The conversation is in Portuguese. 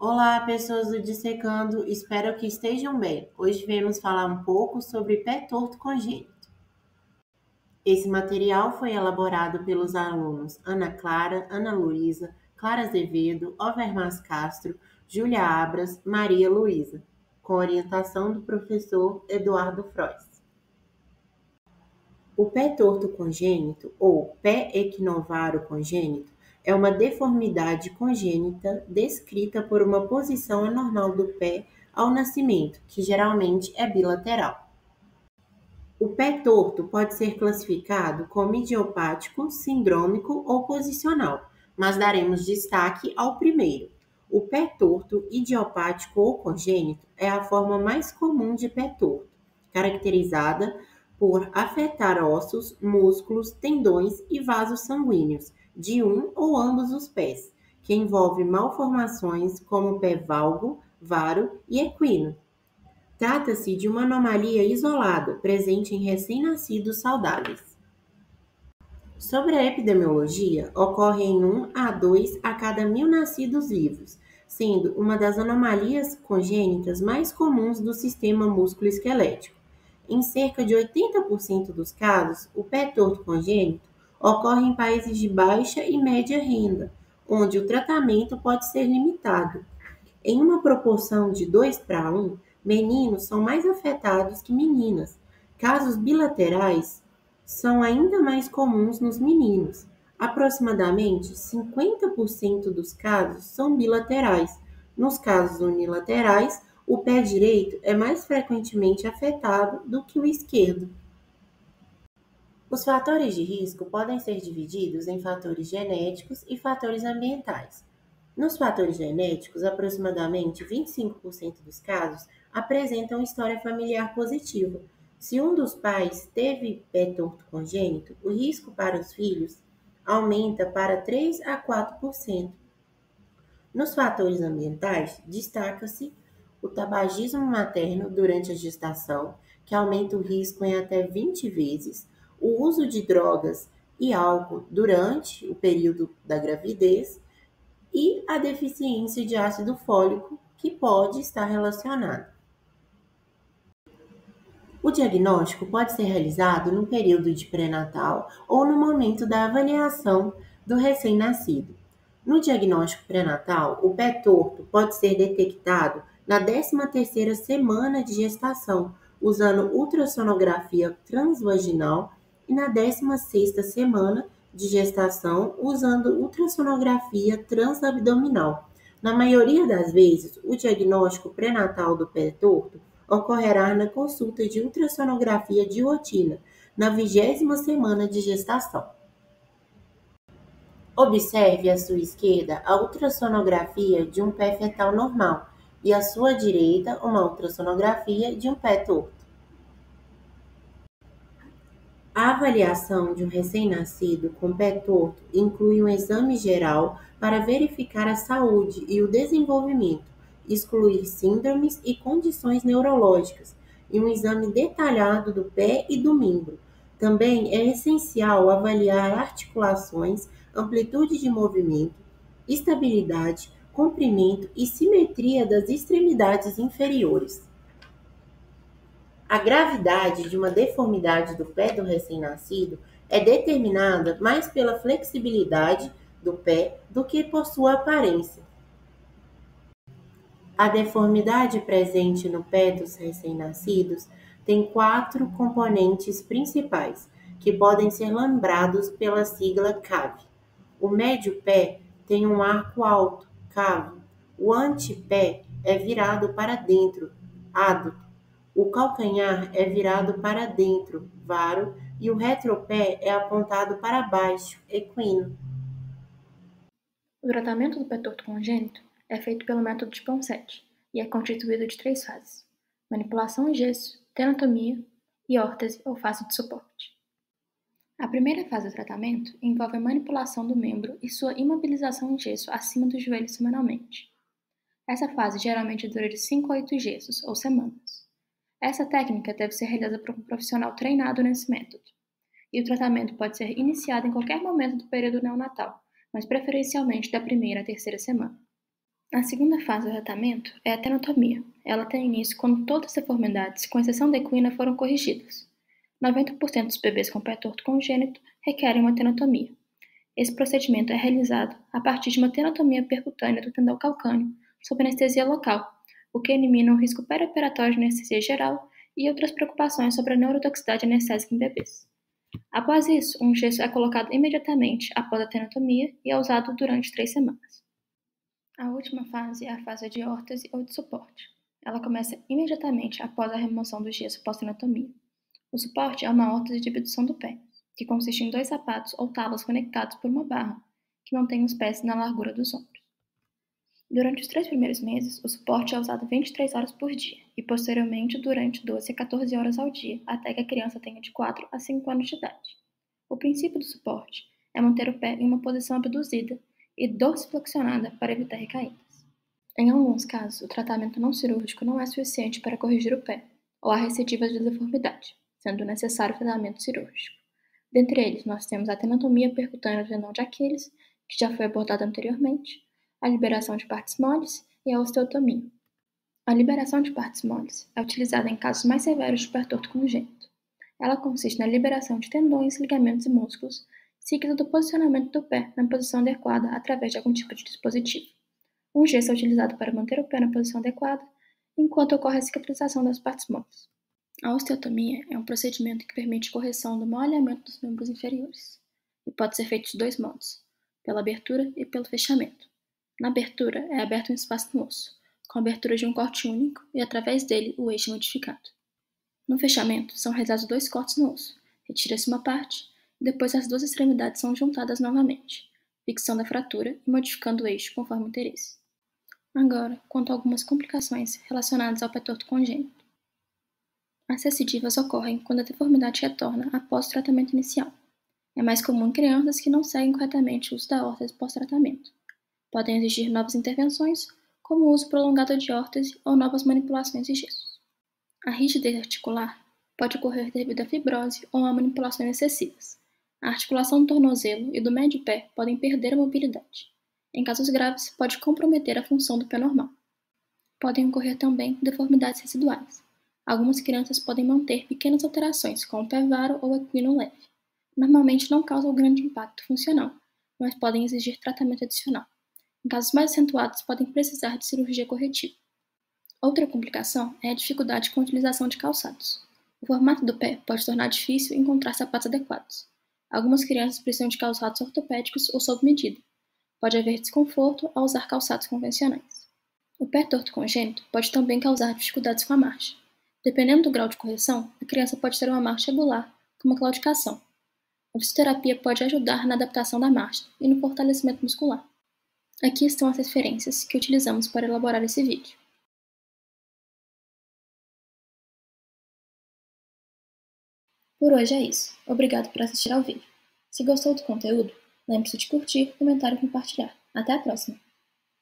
Olá, pessoas do Dissecando, espero que estejam bem. Hoje viemos falar um pouco sobre pé torto congênito. Esse material foi elaborado pelos alunos Ana Clara, Ana Luísa, Clara Azevedo, Overmars Castro, Júlia Abras, Maria Luísa, com orientação do professor Eduardo Frois. O pé torto congênito, ou pé equinovaro congênito, é uma deformidade congênita descrita por uma posição anormal do pé ao nascimento, que geralmente é bilateral. O pé torto pode ser classificado como idiopático, sindrômico ou posicional, mas daremos destaque ao primeiro. O pé torto idiopático ou congênito é a forma mais comum de pé torto, caracterizada por afetar ossos, músculos, tendões e vasos sanguíneos de um ou ambos os pés, que envolve malformações como pé valgo, varo e equino. Trata-se de uma anomalia isolada, presente em recém-nascidos saudáveis. Sobre a epidemiologia, ocorre em 1 a 2 a cada 1.000 nascidos vivos, sendo uma das anomalias congênitas mais comuns do sistema músculo-esquelético. Em cerca de 80% dos casos, o pé torto congênito ocorre em países de baixa e média renda, onde o tratamento pode ser limitado. Em uma proporção de 2:1, meninos são mais afetados que meninas. Casos bilaterais são ainda mais comuns nos meninos. Aproximadamente 50% dos casos são bilaterais. Nos casos unilaterais, o pé direito é mais frequentemente afetado do que o esquerdo. Os fatores de risco podem ser divididos em fatores genéticos e fatores ambientais. Nos fatores genéticos, aproximadamente 25% dos casos apresentam história familiar positiva. Se um dos pais teve pé torto congênito, o risco para os filhos aumenta para 3 a 4%. Nos fatores ambientais, destaca-se o tabagismo materno durante a gestação, que aumenta o risco em até 20 vezes, o uso de drogas e álcool durante o período da gravidez e a deficiência de ácido fólico, que pode estar relacionada. O diagnóstico pode ser realizado no período de pré-natal ou no momento da avaliação do recém-nascido. No diagnóstico pré-natal, o pé torto pode ser detectado na 13ª semana de gestação, usando ultrassonografia transvaginal, e na 16ª semana de gestação, usando ultrassonografia transabdominal. Na maioria das vezes, o diagnóstico pré-natal do pé torto ocorrerá na consulta de ultrassonografia de rotina, na 20ª semana de gestação. Observe à sua esquerda a ultrassonografia de um pé fetal normal e à sua direita uma ultrassonografia de um pé torto. A avaliação de um recém-nascido com pé torto inclui um exame geral para verificar a saúde e o desenvolvimento, excluir síndromes e condições neurológicas, e um exame detalhado do pé e do membro. Também é essencial avaliar articulações, amplitude de movimento, estabilidade, comprimento e simetria das extremidades inferiores. A gravidade de uma deformidade do pé do recém-nascido é determinada mais pela flexibilidade do pé do que por sua aparência. A deformidade presente no pé dos recém-nascidos tem 4 componentes principais, que podem ser lembrados pela sigla CAV. O médio pé tem um arco alto, cavo. O antepé é virado para dentro, ádutto. O calcanhar é virado para dentro, varo, e o retropé é apontado para baixo, equino. O tratamento do pé torto congênito é feito pelo método de Ponseti e é constituído de 3 fases: manipulação em gesso, tenotomia e órtese ou fase de suporte. A primeira fase do tratamento envolve a manipulação do membro e sua imobilização em gesso acima do joelho semanalmente. Essa fase geralmente dura de 5 a 8 gessos ou semanas. Essa técnica deve ser realizada por um profissional treinado nesse método, e o tratamento pode ser iniciado em qualquer momento do período neonatal, mas preferencialmente da 1ª à 3ª semana. A segunda fase do tratamento é a tenotomia. Ela tem início quando todas as deformidades, com exceção da equina, foram corrigidas. 90% dos bebês com pé torto congênito requerem uma tenotomia. Esse procedimento é realizado a partir de uma tenotomia percutânea do tendão calcâneo, sob anestesia local, o que elimina o risco perioperatório de anestesia geral e outras preocupações sobre a neurotoxicidade anestésica em bebês. Após isso, um gesso é colocado imediatamente após a tenotomia e é usado durante 3 semanas. A última fase é a fase de órtese ou de suporte. Ela começa imediatamente após a remoção do gesso pós-tenotomia. O suporte é uma órtese de abdução do pé, que consiste em 2 sapatos ou tábuas conectados por uma barra, que mantém os pés na largura dos ombros. Durante os 3 primeiros meses, o suporte é usado 23 horas por dia e, posteriormente, durante 12 a 14 horas ao dia, até que a criança tenha de 4 a 5 anos de idade. O princípio do suporte é manter o pé em uma posição abduzida e dorsiflexionada para evitar recaídas. Em alguns casos, o tratamento não cirúrgico não é suficiente para corrigir o pé, ou há recidivas de deformidade, sendo necessário tratamento cirúrgico. Dentre eles, nós temos a tenotomia percutânea do tendão de Aquiles, que já foi abordada anteriormente, a liberação de partes moles e a osteotomia. A liberação de partes moles é utilizada em casos mais severos de pé torto congênito. Ela consiste na liberação de tendões, ligamentos e músculos, seguido do posicionamento do pé na posição adequada através de algum tipo de dispositivo. Um gesso é utilizado para manter o pé na posição adequada, enquanto ocorre a cicatrização das partes moles. A osteotomia é um procedimento que permite correção do mau alinhamento dos membros inferiores e pode ser feito de 2 modos, pela abertura e pelo fechamento. Na abertura, é aberto um espaço no osso, com a abertura de um corte único e, através dele, o eixo modificado. No fechamento, são realizados 2 cortes no osso, retira-se uma parte e depois as 2 extremidades são juntadas novamente, fixando a fratura e modificando o eixo conforme o interesse. Agora, quanto a algumas complicações relacionadas ao pé torto congênito. As recidivas ocorrem quando a deformidade retorna após o tratamento inicial. É mais comum em crianças que não seguem corretamente o uso da órtese pós-tratamento. Podem exigir novas intervenções, como o uso prolongado de órtese ou novas manipulações de gessos. A rigidez articular pode ocorrer devido à fibrose ou a manipulações excessivas. A articulação do tornozelo e do médio pé podem perder a mobilidade. Em casos graves, pode comprometer a função do pé normal. Podem ocorrer também deformidades residuais. Algumas crianças podem manter pequenas alterações, como pé varo ou equino leve. Normalmente não causam grande impacto funcional, mas podem exigir tratamento adicional. Em casos mais acentuados, podem precisar de cirurgia corretiva. Outra complicação é a dificuldade com a utilização de calçados. O formato do pé pode tornar difícil encontrar sapatos adequados. Algumas crianças precisam de calçados ortopédicos ou sob medida. Pode haver desconforto ao usar calçados convencionais. O pé torto congênito pode também causar dificuldades com a marcha. Dependendo do grau de correção, a criança pode ter uma marcha regular, com uma claudicação. A fisioterapia pode ajudar na adaptação da marcha e no fortalecimento muscular. Aqui estão as referências que utilizamos para elaborar esse vídeo. Por hoje é isso. Obrigado por assistir ao vídeo. Se gostou do conteúdo, lembre-se de curtir, comentar e compartilhar. Até a próxima!